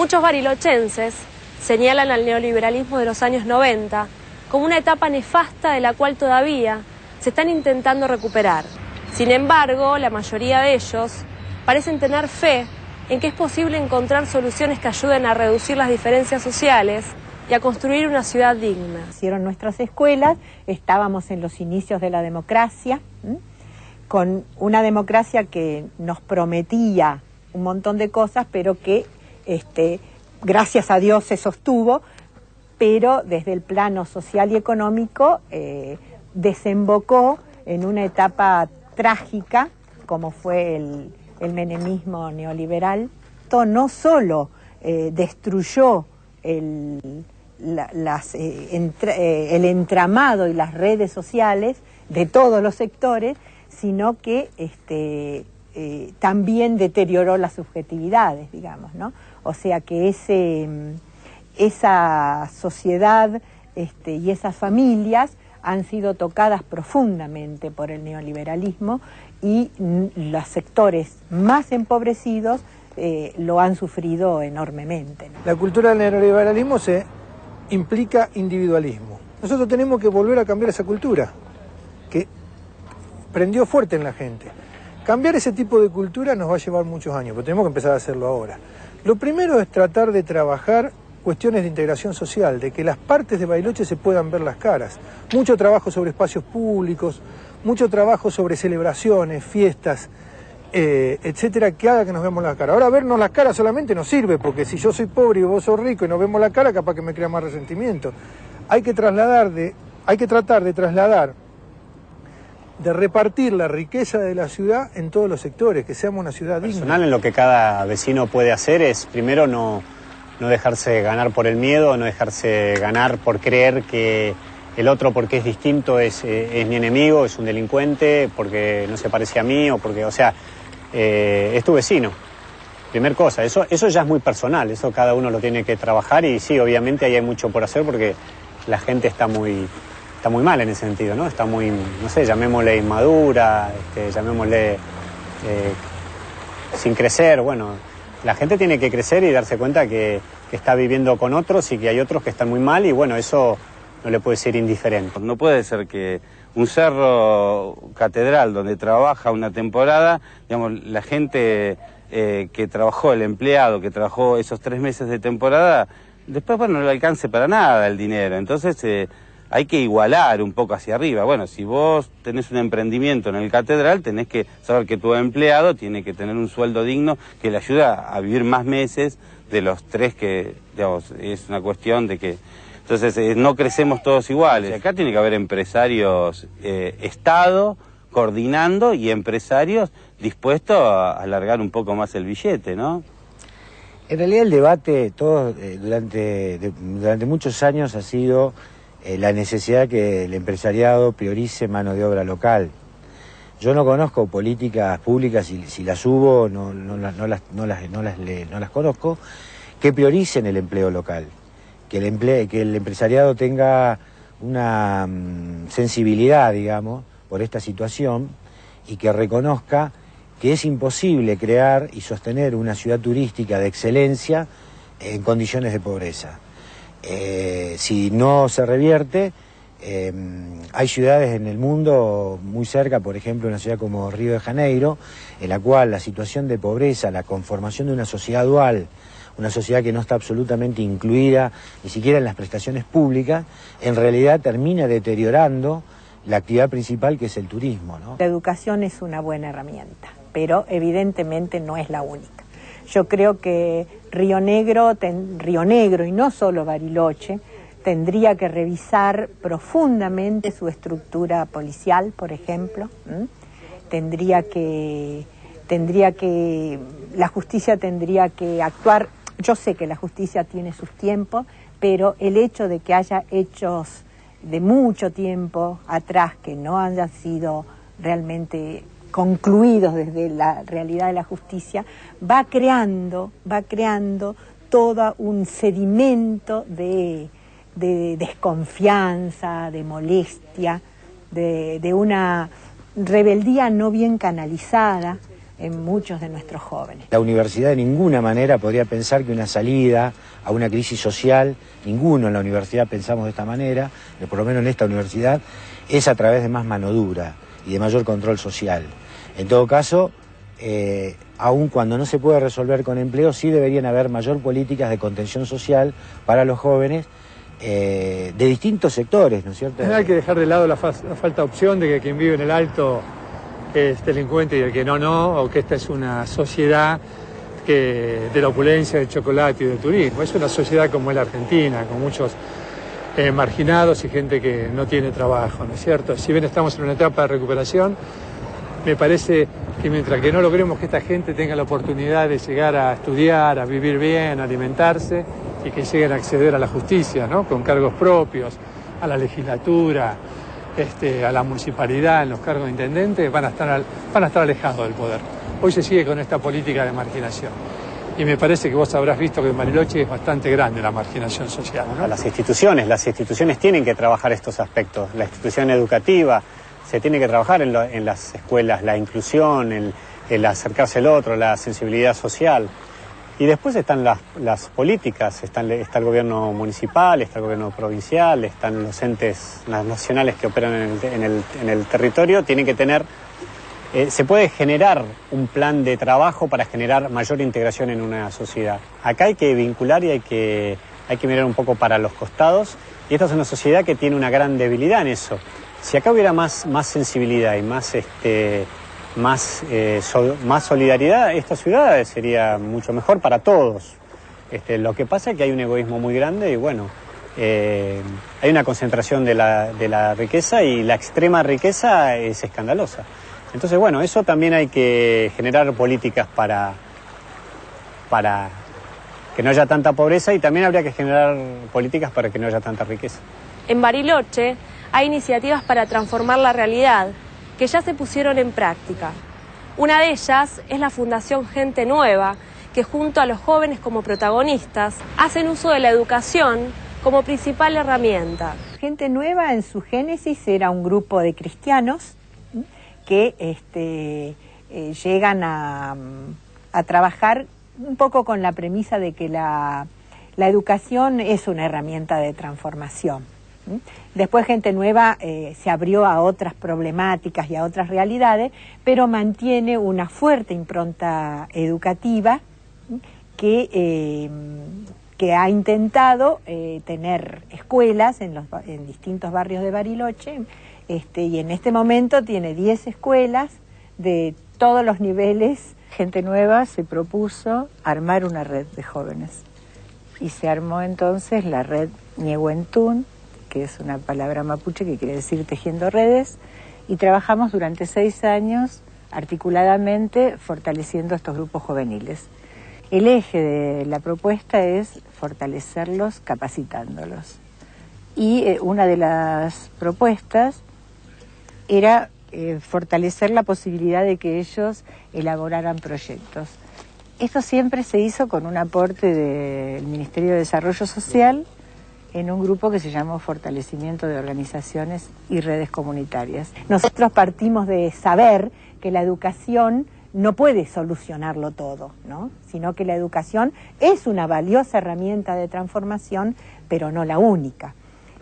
Muchos barilochenses señalan al neoliberalismo de los años 90 como una etapa nefasta de la cual todavía se están intentando recuperar. Sin embargo, la mayoría de ellos parecen tener fe en que es posible encontrar soluciones que ayuden a reducir las diferencias sociales y a construir una ciudad digna. Hicieron nuestras escuelas, estábamos en los inicios de la democracia, con una democracia que nos prometía un montón de cosas, pero que gracias a Dios se sostuvo, pero desde el plano social y económico desembocó en una etapa trágica, como fue el menemismo neoliberal. Esto no solo destruyó el entramado y las redes sociales de todos los sectores, sino que también deterioró las subjetividades, digamos, ¿no? O sea que esa sociedad y esas familias han sido tocadas profundamente por el neoliberalismo y los sectores más empobrecidos lo han sufrido enormemente, ¿no? La cultura del neoliberalismo implica individualismo. Nosotros tenemos que volver a cambiar esa cultura, que prendió fuerte en la gente. Cambiar ese tipo de cultura nos va a llevar muchos años, pero tenemos que empezar a hacerlo ahora. Lo primero es tratar de trabajar cuestiones de integración social, de que las partes de Bariloche se puedan ver las caras. Mucho trabajo sobre espacios públicos, mucho trabajo sobre celebraciones, fiestas, etcétera, que haga que nos veamos las caras. Ahora, vernos las caras solamente no sirve, porque si yo soy pobre y vos sos rico y nos vemos la cara, capaz que me crea más resentimiento. Hay que tratar de trasladar, de repartir la riqueza de la ciudad en todos los sectores, que seamos una ciudad digna. Personal, en lo que cada vecino puede hacer es, primero, no dejarse ganar por el miedo, no dejarse ganar por creer que el otro, porque es distinto, es mi enemigo, es un delincuente, porque no se parece a mí, o porque, o sea, es tu vecino. Primer cosa, eso ya es muy personal, eso cada uno lo tiene que trabajar, y sí, obviamente ahí hay mucho por hacer porque la gente está muy mal en ese sentido, ¿no? Está muy, no sé, llamémosle inmadura, llamémosle sin crecer. Bueno, la gente tiene que crecer y darse cuenta que está viviendo con otros y que hay otros que están muy mal, y bueno, eso no le puede ser indiferente. No puede ser que un cerro catedral donde trabaja una temporada, digamos, la gente que trabajó, el empleado que trabajó esos 3 meses de temporada, después, bueno, no le alcance para nada el dinero. Entonces hay que igualar un poco hacia arriba. Bueno, si vos tenés un emprendimiento en el catedral, tenés que saber que tu empleado tiene que tener un sueldo digno que le ayuda a vivir más meses de los 3 que, digamos, es una cuestión de que... Entonces no crecemos todos iguales. Acá tiene que haber empresarios, Estado, coordinando, y empresarios dispuestos a alargar un poco más el billete, ¿no? En realidad el debate durante muchos años ha sido la necesidad que el empresariado priorice mano de obra local. Yo no conozco políticas públicas, si las hubo, no las conozco, que prioricen el empleo local, que el empresariado tenga una sensibilidad, digamos, por esta situación, y que reconozca que es imposible crear y sostener una ciudad turística de excelencia en condiciones de pobreza. Si no se revierte, hay ciudades en el mundo muy cerca, por ejemplo una ciudad como Río de Janeiro, en la cual la situación de pobreza, la conformación de una sociedad dual, una sociedad que no está absolutamente incluida ni siquiera en las prestaciones públicas, en realidad termina deteriorando la actividad principal, que es el turismo, ¿no? La educación es una buena herramienta, pero evidentemente no es la única. Yo creo que Río Negro y no solo Bariloche tendría que revisar profundamente su estructura policial, por ejemplo. La justicia tendría que actuar. Yo sé que la justicia tiene sus tiempos, pero el hecho de que haya hechos de mucho tiempo atrás que no hayan sido realmente concluidos desde la realidad de la justicia, va creando todo un sedimento de desconfianza, de molestia, de una rebeldía no bien canalizada, en muchos de nuestros jóvenes. La universidad de ninguna manera podría pensar que una salida a una crisis social, ninguno en la universidad pensamos de esta manera, por lo menos en esta universidad, es a través de más mano dura y de mayor control social. En todo caso, aun cuando no se puede resolver con empleo, sí deberían haber mayor políticas de contención social para los jóvenes de distintos sectores, ¿no es cierto? Hay que dejar de lado la falta de opción de que quien vive en el Alto es delincuente y el que no, o que esta es una sociedad de la opulencia, del chocolate y del turismo. Es una sociedad como es la Argentina, con muchos marginados y gente que no tiene trabajo, ¿no es cierto? Si bien estamos en una etapa de recuperación, me parece que mientras que no logremos que esta gente tenga la oportunidad de llegar a estudiar, a vivir bien, a alimentarse y que lleguen a acceder a la justicia, ¿no? Con cargos propios, a la legislatura, a la municipalidad, en los cargos de intendente, van a estar alejados del poder. Hoy se sigue con esta política de marginación. Y me parece que vos habrás visto que en Bariloche es bastante grande la marginación social, ¿no? Las instituciones tienen que trabajar estos aspectos. La institución educativa se tiene que trabajar en las escuelas, la inclusión, el acercarse al otro, la sensibilidad social. Y después están las políticas, está el gobierno municipal, está el gobierno provincial, están los entes nacionales que operan en el territorio. Tienen que tener, se puede generar un plan de trabajo para generar mayor integración en una sociedad. Acá hay que vincular y hay que mirar un poco para los costados. Y esta es una sociedad que tiene una gran debilidad en eso. Si acá hubiera más sensibilidad y más solidaridad, esta ciudad sería mucho mejor para todos. Lo que pasa es que hay un egoísmo muy grande y bueno, hay una concentración de la riqueza y la extrema riqueza es escandalosa. Entonces bueno, eso también hay que generar políticas para que no haya tanta pobreza y también habría que generar políticas para que no haya tanta riqueza. En Bariloche hay iniciativas para transformar la realidad que ya se pusieron en práctica. Una de ellas es la Fundación Gente Nueva, que junto a los jóvenes como protagonistas hacen uso de la educación como principal herramienta. Gente Nueva en su génesis era un grupo de cristianos que llegan a trabajar un poco con la premisa de que la educación es una herramienta de transformación. Después Gente Nueva se abrió a otras problemáticas y a otras realidades, pero mantiene una fuerte impronta educativa que ha intentado tener escuelas en distintos barrios de Bariloche, y en este momento tiene 10 escuelas de todos los niveles. Gente Nueva se propuso armar una red de jóvenes y se armó entonces la red Ñehuentún, que es una palabra mapuche que quiere decir tejiendo redes, y trabajamos durante 6 años articuladamente fortaleciendo estos grupos juveniles. El eje de la propuesta es fortalecerlos capacitándolos. Y una de las propuestas era fortalecer la posibilidad de que ellos elaboraran proyectos. Esto siempre se hizo con un aporte del Ministerio de Desarrollo Social en un grupo que se llamó Fortalecimiento de Organizaciones y Redes Comunitarias. Nosotros partimos de saber que la educación no puede solucionarlo todo, ¿no? Sino que la educación es una valiosa herramienta de transformación, pero no la única.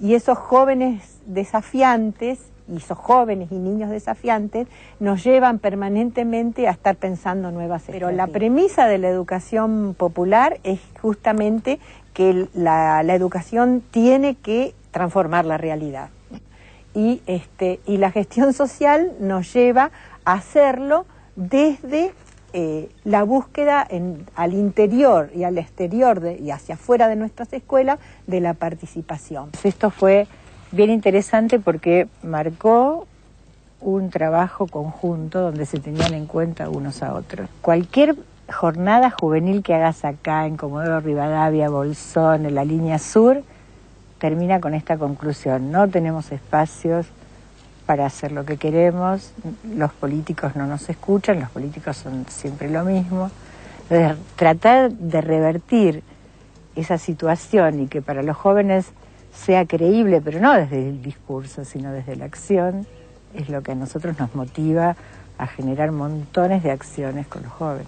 Y esos jóvenes desafiantes, y esos jóvenes y niños desafiantes, nos llevan permanentemente a estar pensando nuevas estrategias. Pero la premisa de la educación popular es justamente que la educación tiene que transformar la realidad. Y la gestión social nos lleva a hacerlo desde la búsqueda al interior y al exterior y hacia afuera de nuestras escuelas de la participación. Esto fue bien interesante porque marcó un trabajo conjunto donde se tenían en cuenta unos a otros. Cualquier jornada juvenil que hagas acá en Comodoro Rivadavia, Bolsón, en la línea sur, termina con esta conclusión: no tenemos espacios para hacer lo que queremos, los políticos no nos escuchan, los políticos son siempre lo mismo. Entonces, tratar de revertir esa situación y que para los jóvenes sea creíble, pero no desde el discurso, sino desde la acción, es lo que a nosotros nos motiva a generar montones de acciones con los jóvenes.